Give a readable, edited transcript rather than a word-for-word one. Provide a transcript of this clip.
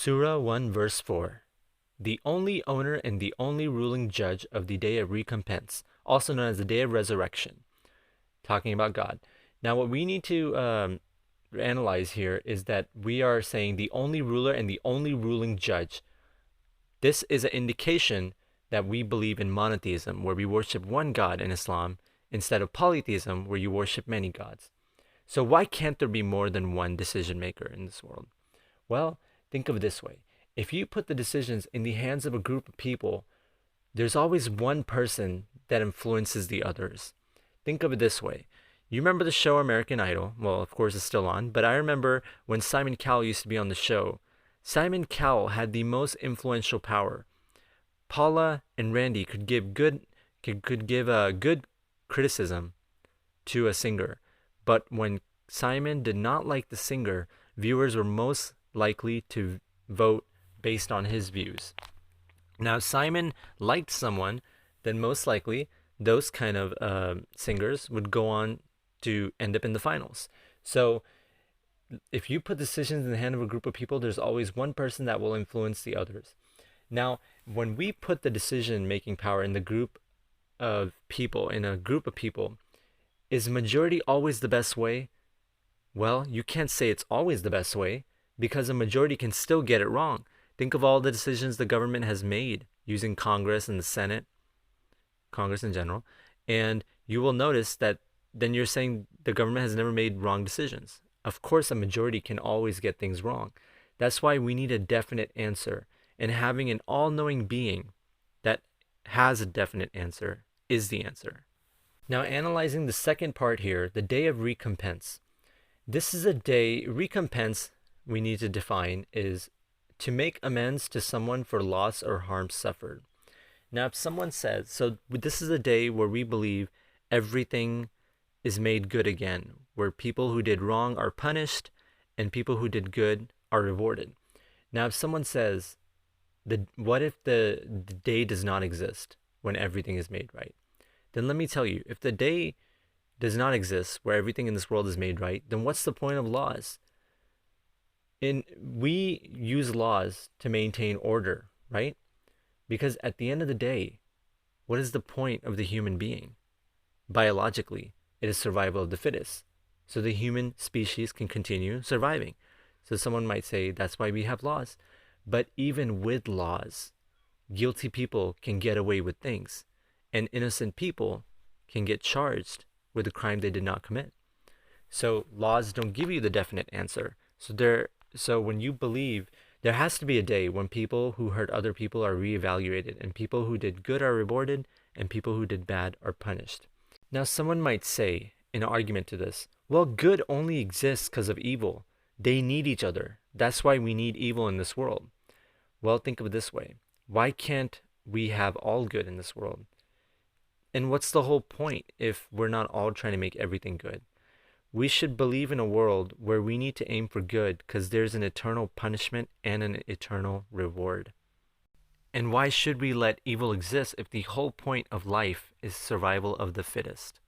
Surah 1 verse 4. The only owner and the only ruling judge of the day of recompense, also known as the day of resurrection. Talking about God. Now what we need to analyze here is that we are saying the only ruler and the only ruling judge. This is an indication that we believe in monotheism, where we worship one God in Islam, instead of polytheism, where you worship many gods. So why can't there be more than one decision maker in this world? Well, think of it this way. If you put the decisions in the hands of a group of people, there's always one person that influences the others. Think of it this way. You remember the show American Idol? Well, of course it's still on, but I remember when Simon Cowell used to be on the show. Simon Cowell had the most influential power. Paula and Randy could give a good criticism to a singer, but when Simon did not like the singer, viewers were most likely to vote based on his views. Now, if Simon liked someone, then most likely those kind of singers would go on to end up in the finals. So if you put decisions in the hand of a group of people, there's always one person that will influence the others. Now, when we put the decision-making power in a group of people, is majority always the best way? Well, you can't say it's always the best way, because a majority can still get it wrong. Think of all the decisions the government has made using Congress and the Senate, Congress in general, and you will notice that then you're saying the government has never made wrong decisions. Of course, a majority can always get things wrong. That's why we need a definite answer, and having an all-knowing being that has a definite answer is the answer. Now, analyzing the second part here, the day of recompense. This is a day, recompense we need to define is to make amends to someone for loss or harm suffered. Now, if someone says, so this is a day where we believe everything is made good again, where people who did wrong are punished and people who did good are rewarded. Now, if someone says, what if the day does not exist when everything is made right? Then let me tell you, if the day does not exist where everything in this world is made right, then what's the point of laws? We use laws to maintain order, right? Because at the end of the day, what is the point of the human being? Biologically, it is survival of the fittest. So the human species can continue surviving. So someone might say that's why we have laws. But even with laws, guilty people can get away with things, and innocent people can get charged with a crime they did not commit. So laws don't give you the definite answer. So when you believe, there has to be a day when people who hurt other people are reevaluated, and people who did good are rewarded, and people who did bad are punished. Now, someone might say, in an argument to this, well, good only exists because of evil. They need each other. That's why we need evil in this world. Well, think of it this way. Why can't we have all good in this world? And what's the whole point if we're not all trying to make everything good? We should believe in a world where we need to aim for good because there's an eternal punishment and an eternal reward. And why should we let evil exist if the whole point of life is survival of the fittest?